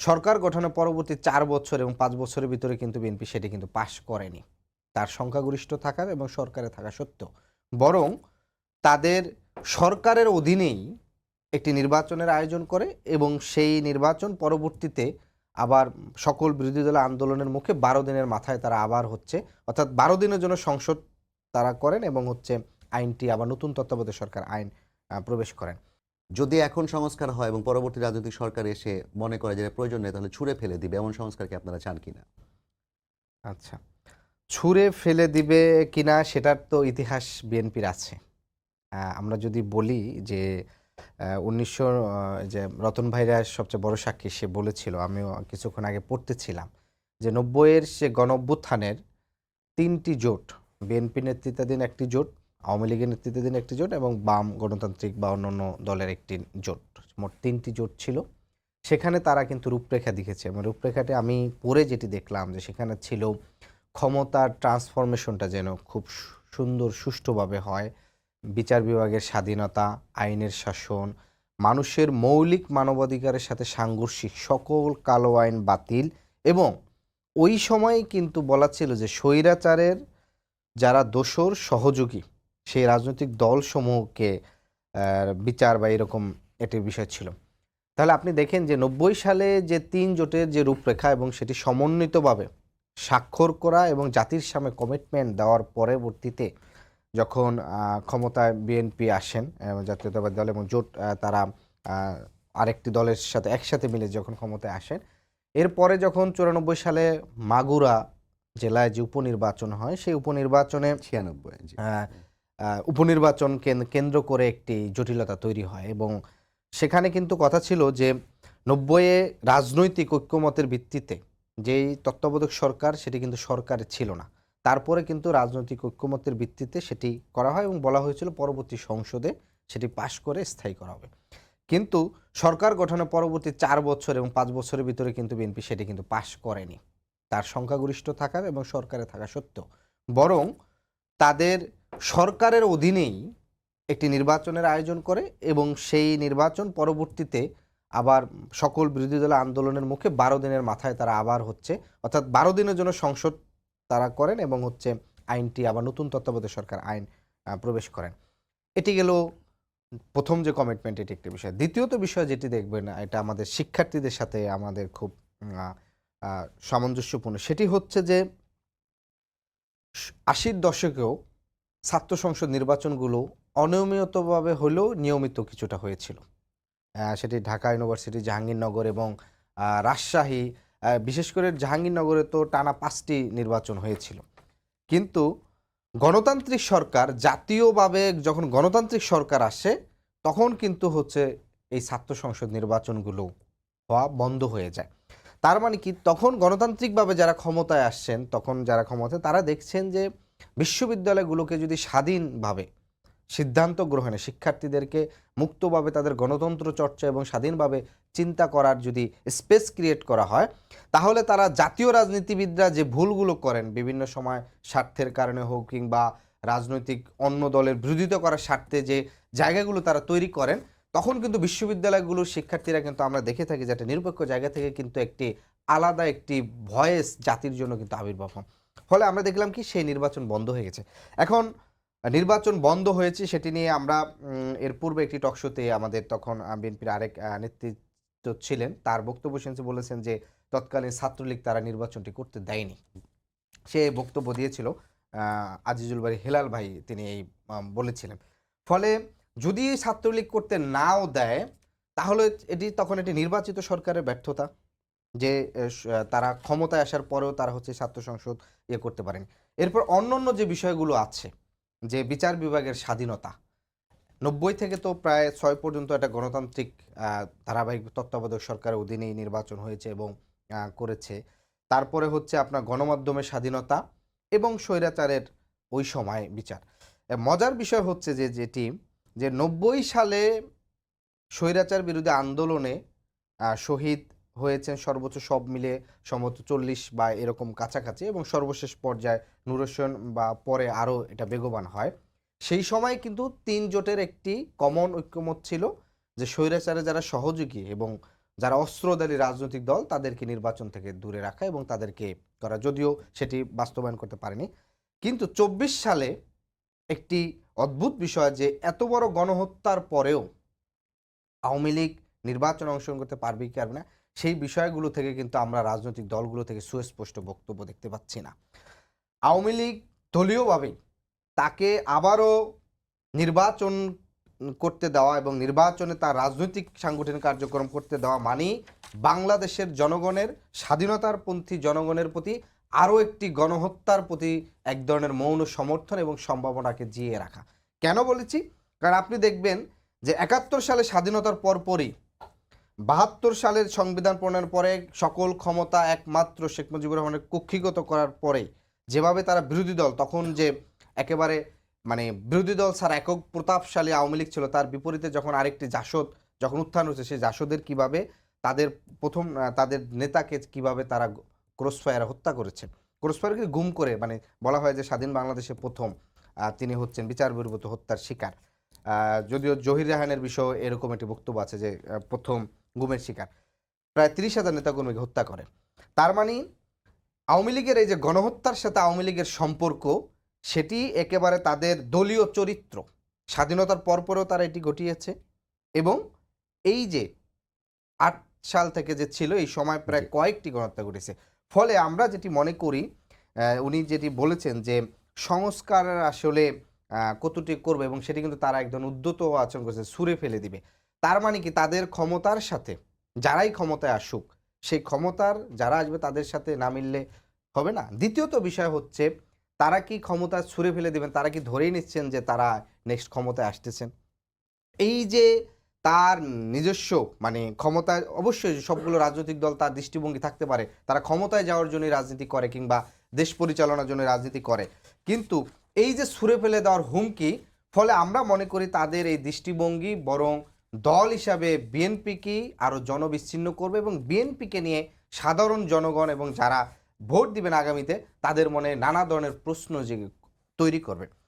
সরকার গঠনের পরবর্তী ৪ বছর এবং ৫ বছরের ভিতরে কিন্তু বিএনপি সেটি কিন্তু পাস করেনি। তার সংখ্যাগরিষ্ঠ থাকার এবং সরকারে থাকা সত্ত্বেও। বরং তাদের সরকারের অধীনেই একটি নির্বাচনের আয়োজন করে এবং সেই নির্বাচন পরবর্তীতে আবার সকল বিরোধী দলের আন্দোলনের মুখে ১২ দিনের মাথায় তারা আবার হচ্ছে অর্থাৎ ১২ দিনের জন্য সংসদ তারা করেন এবং হচ্ছে আইনটি আবার নতুন তত্ত্বাবধায়ক সরকার আইন প্রবেশ করেন। যদি এখন সংস্কার হয় এবং পরবর্তী রাজনৈতিক সরকার এসে মনে করে যে প্রয়োজন নেই তাহলে ছুঁড়ে ফেলে দিবে এমন সংস্কার কি আপনারা চান কিনা? আচ্ছা। ছুঁড়ে ফেলে দিবে কিনা সেটার তো ইতিহাস বিএনপির আছে। আমরা যদি বলি যে ১৯০০ যে রতন ভাইরা সবচেয়ে বড় সাক্ষী সে বলেছিল, আমিও কিছুক্ষণ আগে পড়তেছিলাম যে ৯০ এর সে গণঅভ্যুত্থানের ৩ টি জোট, বিএনপি নেতৃত্বাধীন একটি জোট, আওয়ামী লীগের নেতৃত্বাধীন একটি জোট এবং বাম গণতান্ত্রিক বা অন্যান্য দলের একটি জোট। মোট ৩ টি জোট ছিল। সেখানে তারা কিন্তু রূপরেখা দেখেছে এবং রূপরেখাটি আমি পড়ে যেটি দেখলাম যে সেখানে ছিল ক্ষমতার ট্রান্সফরমেশনটা যেন খুব সুন্দর সুষ্ঠুভাবে হয়। বিচার বিভাগের স্বাধীনতা, আইনের শাসন, মানুষের মৌলিক মানবাধিকারের সাথে সাংঘর্ষিক সকল কালো আইন বাতিল এবং ওই সময়েই কিন্তু বলা ছিল যে স্বৈরাচারের যারা দোসর সহযোগী সেই রাজনৈতিক দলসমূহকে বিচার বা এরকম একটি বিষয় ছিল। তাহলে আপনি দেখেন যে ৯০ সালে যে ৩ জোটের যে রূপরেখা এবং সেটি সমন্বিতভাবে স্বাক্ষর করা এবং জাতির সামনে কমিটমেন্ট দেওয়ার পরবর্তীতে যখন ক্ষমতায় বিএনপি আসেন জাতীয়তাবাদী দল এবং জোট তারা আরেকটি দলের সাথে একসাথে মিলে যখন ক্ষমতায় আসেন, এরপরে যখন ৯৪ সালে মাগুরা জেলায় যে উপনির্বাচন হয় সেই উপনির্বাচনে ৯৬ জি। উপনির্বাচন কেন্দ্র করে একটি জটিলতা তৈরি হয় এবং সেখানে কিন্তু কথা ছিল যে ৯০-এ রাজনৈতিক ঐক্যমতের ভিত্তিতে যেই তত্ত্বাবধায়ক সরকার সেটি কিন্তু সরকারে ছিল না। তারপরে কিন্তু রাজনৈতিক ঐক্যমতের ভিত্তিতে সেটি করা হয় এবং বলা হয়েছিল পরবর্তী সংসদে সেটি পাশ করে স্থায়ী করা হবে। কিন্তু সরকার গঠনের পরবর্তী ৪ বছর এবং ৫ বছরের ভিতরে কিন্তু বিএনপি সেটি কিন্তু পাশ করেনি। তার সংখ্যাগরিষ্ঠ থাকার এবং সরকারে থাকা সত্ত্বেও। বরং তাদের সরকারের অধীনেই একটি নির্বাচনের আয়োজন করে এবং সেই নির্বাচন পরবর্তীতে আবার সকল বিরোধী দলের আন্দোলনের মুখে ১২ দিনের মাথায় তারা আবার হচ্ছে অর্থাৎ ১২ দিনের জন্য সংসদ তারা করেন এবং হচ্ছে আইনটি আবার নতুন তত্ত্বাবধায়ক সরকার আইন প্রবেশ করেন। এটি গেল ১ম যে কমিটমেন্ট, এটি একটি বিষয়। দ্বিতীয়ত বিষয় যেটি দেখবেন এটা আমাদের শিক্ষার্থীদের সাথে আমাদের খুব আ আ সামঞ্জস্যপূর্ণ। সেটি হচ্ছে যে ৮০-র দশকেও ছাত্র সংসদ নির্বাচনগুলো অনিয়মিতভাবে হলেও নিয়মিত কিছুটা হয়েছিল। সেটি ঢাকা ইউনিভার্সিটি, জাহাঙ্গীরনগর এবং রাজশাহী, বিশেষ করে জাহাঙ্গীরনগরে তো টানা ৫ টি নির্বাচন হয়েছিল। কিন্তু গণতান্ত্রিক সরকার জাতীয়ভাবে যখন গণতান্ত্রিক সরকার আসে তখন কিন্তু হচ্ছে এই ছাত্র সংসদ নির্বাচনগুলো হওয়া বন্ধ হয়ে যায়। তার মানে কি তখন গণতান্ত্রিকভাবে যারা ক্ষমতায় আসছেন, তখন যারা ক্ষমতায় তারা দেখছেন যে বিশ্ববিদ্যালয়গুলোকে যদি স্বাধীনভাবে সিদ্ধান্ত গ্রহণে শিক্ষার্থীদেরকে মুক্তভাবে তাদের গণতন্ত্র চর্চা এবং স্বাধীনভাবে চিন্তা করার যদি স্পেস ক্রিয়েট করা হয়, তাহলে তারা জাতীয় রাজনীতিবিদরা যে ভুলগুলো করেন বিভিন্ন সময় স্বার্থের কারণে হোক কিংবা রাজনৈতিক অন্য দলের বিরোধিতা করার স্বার্থে যে জায়গাগুলো তারা তৈরি করেন, তখন কিন্তু বিশ্ববিদ্যালয়গুলোর শিক্ষার্থীরা কিন্তু আমরা দেখে থাকি যে একটা নিরপেক্ষ জায়গা থেকে কিন্তু একটি আলাদা একটি ভয়েস জাতির জন্য কিন্তু আবির্ভাব হন। ফলে আমরা দেখলাম কি সেই নির্বাচন বন্ধ হয়ে গেছে। এখন নির্বাচন বন্ধ হয়েছে সেটি নিয়ে আমরা এর পূর্বে একটি টক শোতে আমাদের তখন বিএনপির আরেক নেতৃত্ব ছিলেন। তার বক্তব্য শুনছি বলেছেন যে তৎকালীন ছাত্রলীগ তারা নির্বাচনটি করতে দেয়নি। সে বক্তব্য দিয়েছিল আ আজিজুল বারী হেলাল ভাই তিনি এই বলেছিলেন। ফলে যদি ছাত্রলীগ করতে নাও দেয় তাহলে এটি তখন এটি নির্বাচিত সরকারের ব্যর্থতা। যে তারা ক্ষমতায় আসার পরেও তারা হচ্ছে ছাত্র সংসদ করতে পারেনি। এরপর অন্যান্য যে বিষয়গুলো আছে যে বিচার বিভাগের স্বাধীনতা ৯০ থেকে তো প্রায় ৬ পর্যন্ত একটা গণতান্ত্রিক আ ধারাবাহিক তত্ত্বাবধায়ক সরকারের অধীনেই নির্বাচন হয়েছে এবং করেছে। তারপরে হচ্ছে আপনার গণমাধ্যমের স্বাধীনতা এবং স্বৈরাচারের ওই সময় বিচার। মজার বিষয় হচ্ছে যে যেটি যে ৯০ সালে স্বৈরাচার বিরোধী আন্দোলনে শহীদ হয়েছেন সর্বোচ্চ সব মিলে সম্ভবত ৪০ বা এরকম কাছাকাছি এবং সর্বশেষ পর্যায়ে নূর হোসেন বা পরে আরও এটা বেগবান হয়। সেই সময় কিন্তু ৩ জোটের একটি কমন ঐক্যমত ছিল যে স্বৈরাচারে যারা সহযোগী এবং যারা অস্ত্রধারী রাজনৈতিক দল তাদেরকে নির্বাচন থেকে দূরে রাখা এবং তাদেরকে করা, যদিও সেটি বাস্তবায়ন করতে পারেনি। কিন্তু ২৪ সালে একটি অদ্ভুত বিষয় যে এত বড় গণহত্যার পরেও আওয়ামী লীগ নির্বাচনে অংশগ্রহণ করতে পারবে কি পারবে না, সেই বিষয়গুলো থেকে কিন্তু আমরা রাজনৈতিক দলগুলো থেকে সুস্পষ্ট বক্তব্য দেখতে পাচ্ছি না। আওয়ামী লীগ দলীয়ভাবেই তাকে আবারও নির্বাচন করতে দেওয়া এবং নির্বাচনে তার রাজনৈতিক সাংগঠনিক কার্যক্রম করতে দেওয়া মানেই বাংলাদেশের জনগণের, স্বাধীনতারপন্থী জনগণের প্রতি আরও একটি গণহত্যার প্রতি এক ধরনের মৌন সমর্থন এবং সম্ভাবনাকে জিয়ে রাখা। কেন বলেছি? কারণ আপনি দেখবেন যে ৭১ সালে স্বাধীনতার পরপরই ৭২ সালের সংবিধান প্রণয়নের পরে সকল ক্ষমতা একমাত্র শেখ মুজিবুর রহমানের কক্ষিগত করার পরে যেভাবে তারা বিরোধী দল, তখন যে একেবারে মানে বিরোধী দল ছাড়া একক প্রতাপশালী আওয়ামী লীগ ছিল, তার বিপরীতে যখন আরেকটি জাসদ যখন উত্থান হয়েছে, সেই জাসদের কিভাবে তাদের প্রথম তাদের নেতাকে কিভাবে তারা ক্রসফায়ার হত্যা করেছে, ক্রসফায়ারকে গুম করে, মানে বলা হয় যে স্বাধীন বাংলাদেশে প্রথম তিনি হচ্ছেন বিচার বহির্ভূত হত্যার শিকার। যদিও জহির রায়হানের বিষয়ে এরকম একটি বক্তব্য আছে যে প্রথম গুমের শিকার, প্রায় ৩০,০০০ নেতাকর্মীকে হত্যা করে। তার মানে আওয়ামী লীগের এই যে গণহত্যার সাথে আওয়ামী লীগের সম্পর্ক, সেটি একেবারে তাদের দলীয় চরিত্র, স্বাধীনতার পরপরেও তারা এটি ঘটিয়েছে। এবং এই যে ৮ সাল থেকে যে ছিল, এই সময় প্রায় কয়েকটি গণহত্যা ঘটেছে। ফলে আমরা যেটি মনে করি, উনি যেটি বলেছেন যে সংস্কার আসলে কতটি করবে এবং সেটি কিন্তু তারা একদম উদ্যত আচরণ করছে, ছুঁড়ে ফেলে দিবে। তার মানে কি তাদের ক্ষমতার সাথে যারাই ক্ষমতায় আসুক, সেই ক্ষমতার যারা আসবে তাদের সাথে না মিললে হবে না। দ্বিতীয়ত বিষয় হচ্ছে, তারা কি ক্ষমতা ছুঁড়ে ফেলে দিবেন, তারা কি ধরেই নিচ্ছেন যে তারা নেক্সট ক্ষমতায় আসতেছেন? এই যে তার নিজস্ব মানে ক্ষমতায়, অবশ্যই সবগুলো রাজনৈতিক দল তার দৃষ্টিভঙ্গি থাকতে পারে, তারা ক্ষমতায় যাওয়ার জন্যই রাজনীতি করে কিংবা দেশ পরিচালনার জন্য রাজনীতি করে, কিন্তু এই যে ছুঁড়ে ফেলে দেওয়ার হুমকি, ফলে আমরা মনে করি তাদের এই দৃষ্টিভঙ্গি বরং দল হিসাবে বিএনপিকেই আরও জনবিচ্ছিন্ন করবে এবং বিএনপিকে নিয়ে সাধারণ জনগণ এবং যারা ভোট দিবেন আগামীতে, তাদের মনে নানা ধরনের প্রশ্ন যে তৈরি করবে।